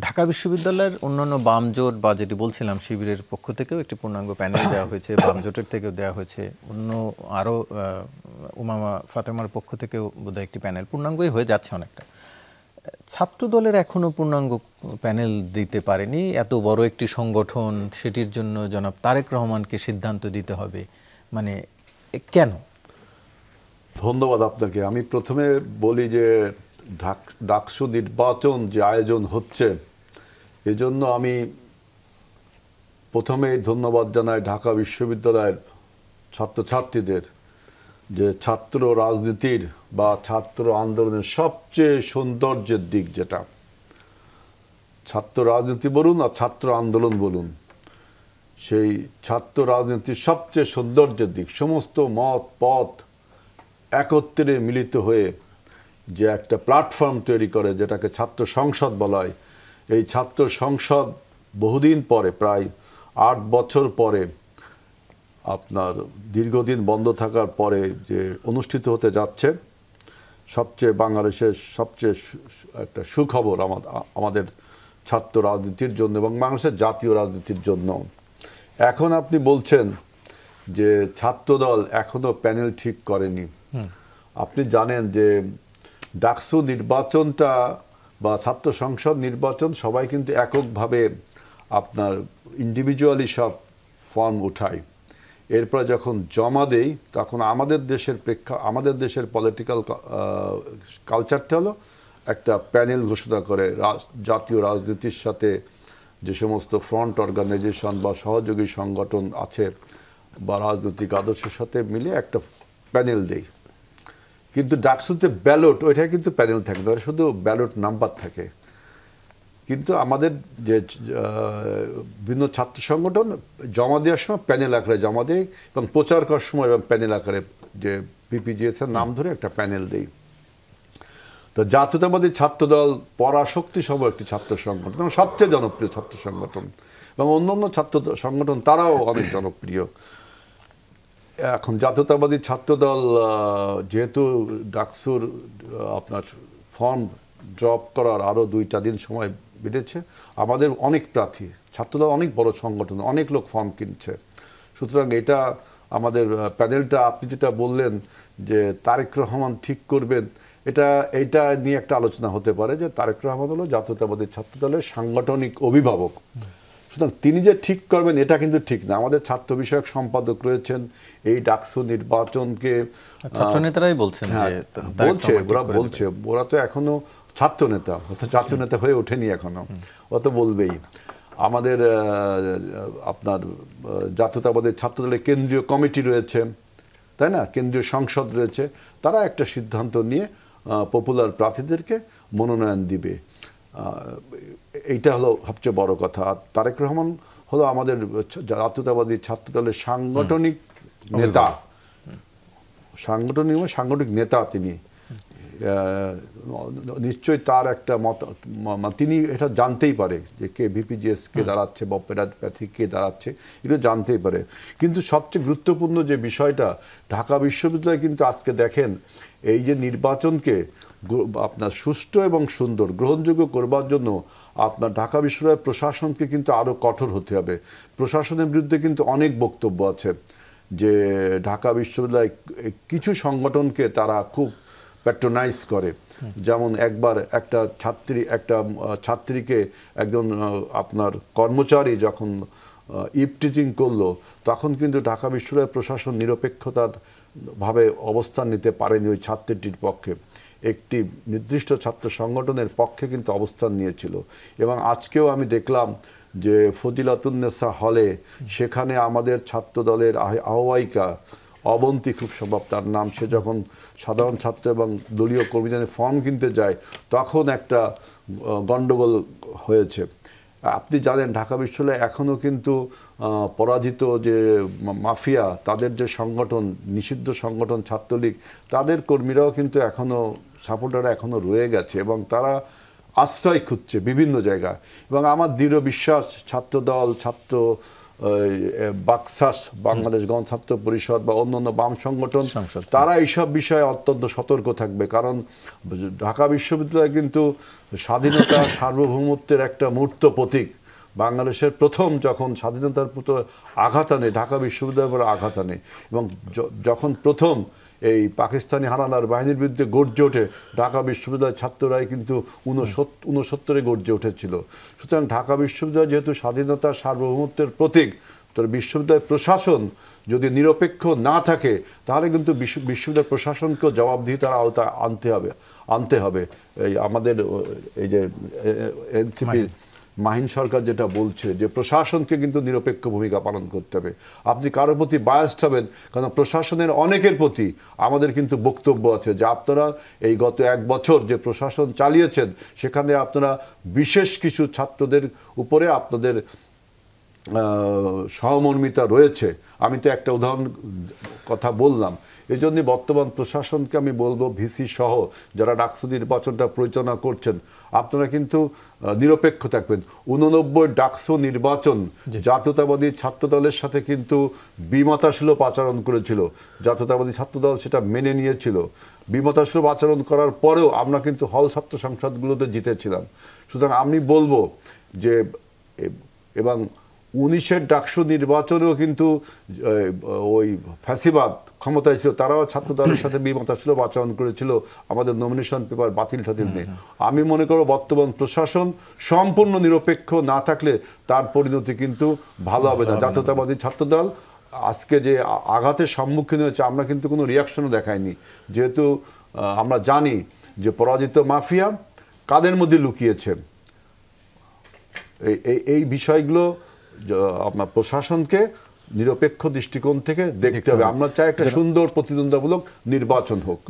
ঢাকা বিশ্ববিদ্যালয়ের অন্যান্য বাম জোট বা যেটি বলছিলাম শিবিরের পক্ষ থেকেও একটি পূর্ণাঙ্গ প্যানেল দেওয়া হয়েছে, বাম জোটের থেকেও দেওয়া হয়েছে, অন্য আরও উমামা ফাতেমার পক্ষ থেকেও বোধহয় একটি প্যানেল পূর্ণাঙ্গই হয়ে যাচ্ছে অনেকটা। ছাত্র দলের এখনো পূর্ণাঙ্গ প্যানেল দিতে পারেনি, এত বড় একটি সংগঠন, সেটির জন্য জনাব তারেক রহমানকে সিদ্ধান্ত দিতে হবে, মানে কেন? ধন্যবাদ আপনাকে। আমি প্রথমে বলি যে ডাকসু নির্বাচন যে আয়োজন হচ্ছে এজন্য আমি প্রথমেই ধন্যবাদ জানাই ঢাকা বিশ্ববিদ্যালয়ের ছাত্রছাত্রীদের, যে ছাত্র রাজনীতির বা ছাত্র আন্দোলনের সবচেয়ে সৌন্দর্যের দিক, যেটা ছাত্র রাজনীতি বলুন আর ছাত্র আন্দোলন বলুন, সেই ছাত্র রাজনীতির সবচেয়ে সৌন্দর্যের দিক, সমস্ত মত পথ একত্রে মিলিত হয়ে যে একটা প্ল্যাটফর্ম তৈরি করে, যেটাকে ছাত্র সংসদ বলা হয়। এই ছাত্র সংসদ বহুদিন পরে, প্রায় 8 বছর পরে, আপনার দীর্ঘদিন বন্ধ থাকার পরে যে অনুষ্ঠিত হতে যাচ্ছে, সবচেয়ে বাংলাদেশের সবচেয়ে একটা সুখবর আমাদের ছাত্র রাজনীতির জন্য এবং বাংলাদেশের জাতীয় রাজনীতির জন্য। এখন আপনি বলছেন যে ছাত্রদল এখনো প্যানেল ঠিক করেনি। আপনি জানেন যে ডাকসু নির্বাচনটা বা ছাত্র সংসদ নির্বাচন সবাই কিন্তু এককভাবে আপনার ইন্ডিভিজুয়ালি সব ফর্ম উঠায়, এরপর যখন জমা দেই তখন আমাদের দেশের পলিটিক্যাল কালচারটা হলো একটা প্যানেল ঘোষণা করে, জাতীয় রাজনীতির সাথে যে সমস্ত ফ্রন্ট অর্গানাইজেশন বা সহযোগী সংগঠন আছে বা রাজনৈতিক আদর্শের সাথে মিলে একটা প্যানেল দেই। কিন্তু ডাকসুতে ব্যালট, ওইটা কিন্তু প্যানেল থাকে না, শুধু ব্যালট নাম্বার থাকে। কিন্তু আমাদের যে বিভিন্ন ছাত্র সংগঠন জমা দেওয়ার সময় প্যানেল আকারে জমা দেয় এবং প্রচার করার সময় এবং প্যানেল আকারে যে বিপিজিএস এর নাম ধরে একটা প্যানেল দেই। তো জাতীয়তাবাদী ছাত্রদল পরাশক্তি সহ একটি ছাত্র সংগঠন, সবচেয়ে জনপ্রিয় ছাত্র সংগঠন, এবং অন্যান্য ছাত্র সংগঠন তারাও অনেক জনপ্রিয়। এখন জাতীয়তাবাদী ছাত্রদল যেহেতু ডাকসুর আপনার ফর্ম ড্রপ করার আরও 2টা দিন সময় বেড়েছে, আমাদের অনেক প্রার্থী, ছাত্রদল অনেক বড় সংগঠন, অনেক লোক ফর্ম কিনছে। সুতরাং এটা আমাদের প্যানেলটা, আপনি যেটা বললেন যে তারেক রহমান ঠিক করবেন, এইটা নিয়ে একটা আলোচনা হতে পারে যে তারেক রহমান হলো জাতীয়তাবাদী ছাত্রদলের সাংগঠনিক অভিভাবক। সুতরাং তিনি যে ঠিক করবেন এটা কিন্তু ঠিক না। আমাদের ছাত্র বিষয়ক সম্পাদক রয়েছেন, এই ডাকসু নির্বাচনকে ছাত্রনেতারাই বলছেন, বলছে ওরা তো এখনো ছাত্র নেতা, জাতীয় নেতা হয়ে ওঠেনি এখনো, ওরা তো বলবেই। আমাদের আপনার জাতীয়তাবাদী ছাত্রদলের কেন্দ্রীয় কমিটি রয়েছে, তাই না, কেন্দ্রীয় সংসদ রয়েছে, তারা একটা সিদ্ধান্ত নিয়ে পপুলার প্রার্থীদেরকে মনোনয়ন দিবে। এইটা হলো সবচেয়ে বড় কথা। তারেক রহমান হলো আমাদের জাতীয়তাবাদী ছাত্রদলের সাংগঠনিক নেতা, সাংগঠনিক নেতা তিনি। নিশ্চয়ই তার একটা মত, তিনি এটা জানতেই পারে যে কে বিপিজিএস কে দাঁড়াচ্ছে বা প্রার্থী কে দাঁড়াচ্ছে, এটা জানতেই পারে। কিন্তু সবচেয়ে গুরুত্বপূর্ণ যে বিষয়টা, ঢাকা বিশ্ববিদ্যালয় কিন্তু আজকে দেখেন এই যে নির্বাচনকে আপনার সুষ্ঠু এবং সুন্দর গ্রহণযোগ্য করবার জন্য আপনার ঢাকা বিশ্ববিদ্যালয় প্রশাসনকে কিন্তু আরও কঠোর হতে হবে। প্রশাসনের বিরুদ্ধে কিন্তু অনেক বক্তব্য আছে যে ঢাকা বিশ্ববিদ্যালয় কিছু সংগঠনকে তারা খুব প্যাট্রোনাইজ করে। যেমন একবার একটা ছাত্রীকে একজন আপনার কর্মচারী যখন ইভটিজিং করলো, তখন কিন্তু ঢাকা বিশ্ববিদ্যালয় প্রশাসন নিরপেক্ষতার ভাবে অবস্থান নিতে পারেনি ওই ছাত্রীটির পক্ষে, একটি নির্দিষ্ট ছাত্র সংগঠনের পক্ষে কিন্তু অবস্থান নিয়েছিল। এবং আজকেও আমি দেখলাম যে ফজিলাতুন্নেসা হলে, সেখানে আমাদের ছাত্র দলের আহ্বায়িকা অবন্তী, খুব সম্ভব তার নাম, সে যখন সাধারণ ছাত্র এবং দলীয় কর্মীদের ফর্ম কিনতে যায় তখন একটা গন্ডগোল হয়েছে। আপনি জানেন ঢাকা বিশ্ববিদ্যালয়ে এখনও কিন্তু পরাজিত যে মাফিয়া, তাদের যে সংগঠন, নিষিদ্ধ সংগঠন ছাত্রলীগ, তাদের কর্মীরাও কিন্তু এখনও, সাপোর্টাররা এখনও রয়ে গেছে এবং তারা আশ্রয় খুঁজছে বিভিন্ন জায়গায়। এবং আমার দৃঢ় বিশ্বাস ছাত্রদল, ছাত্র বাকসাস, বাংলাদেশ গণছাত্র পরিষদ বা অন্যান্য বাম সংগঠন, সংসদ, তারা এইসব বিষয়ে অত্যন্ত সতর্ক থাকবে। কারণ ঢাকা বিশ্ববিদ্যালয় কিন্তু স্বাধীনতা সার্বভৌমত্বের একটা মূর্ত প্রতীক। বাংলাদেশের প্রথম যখন স্বাধীনতার প্রতি আঘাত আনে, ঢাকা বিশ্ববিদ্যালয়ের উপর আঘাত আনে, এবং যখন প্রথম এই পাকিস্তানি হানাদার বাহিনীর বিরুদ্ধে গর্জে ওঠে, ঢাকা বিশ্ববিদ্যালয়ের ছাত্ররাই কিন্তু 69-এ গর্জে উঠেছিল। সুতরাং ঢাকা বিশ্ববিদ্যালয় যেহেতু স্বাধীনতা সার্বভৌমত্বের প্রতীক, তো বিশ্ববিদ্যালয় প্রশাসন যদি নিরপেক্ষ না থাকে, তাহলে কিন্তু বিশ্ববিদ্যালয় প্রশাসনকেও জবাবদিহিতার আওতায় আনতে হবে। এই আমাদের এই যে এনসিপির মাহিন সরকার যেটা বলছে, যে প্রশাসনকে কিন্তু নিরপেক্ষ ভূমিকা পালন করতে হবে। আপনি কারোর প্রতি বায়াসড হবেন, কারণ প্রশাসনের অনেকের প্রতি আমাদের কিন্তু বক্তব্য আছে যে আপনারা এই গত 1 বছর যে প্রশাসন চালিয়েছেন, সেখানে আপনারা বিশেষ কিছু ছাত্রদের উপরে আপনাদের সহমর্মিতা রয়েছে। আমি তো একটা উদাহরণ কথা বললাম। এই জন্যই বর্তমান প্রশাসনকে আমি বলবো, ভিসি সহ যারা ডাকসু নির্বাচনটা পরিচালনা করছেন, আপনারা কিন্তু নিরপেক্ষ থাকবেন। 89 ডাকসু নির্বাচন জাতীয়তাবাদী ছাত্রদলের সাথে কিন্তু বিমতাসুলভ আচরণ করেছিল। জাতীয়তাবাদী ছাত্রদল সেটা মেনে নিয়েছিল। বিমতাসুলভ আচরণ করার পরেও আমরা কিন্তু হল ছাত্র সংসদগুলোতে জিতেছিলাম। সুতরাং আমি বলবো যে, এবং 19-এর ডাকসু নির্বাচনেও কিন্তু ওই ফ্যাসিবাদ ক্ষমতায় ছিল, তারাও ছাত্রদলের সাথে বিমতাসুলভ আচরণ করেছিল আমাদের নমিনেশন পেপার বাতিল নিয়ে। আমি মনে করব বর্তমান প্রশাসন সম্পূর্ণ নিরপেক্ষ না থাকলে তার পরিণতি কিন্তু ভালো হবে না। জাতীয়তাবাদী ছাত্রদল আজকে যে আঘাতের সম্মুখীন হয়েছে, আমরা কিন্তু কোনো রিয়াকশনও দেখাইনি, যেহেতু আমরা জানি যে পরাজিত মাফিয়া কাদের মধ্যে লুকিয়েছে। এই বিষয়গুলো আপনার প্রশাসনকে নিরপেক্ষ দৃষ্টিকোণ থেকে দেখতে হবে। আমরা চাই একটা সুন্দর প্রতিদ্বন্দ্বিতামূলক নির্বাচন হোক।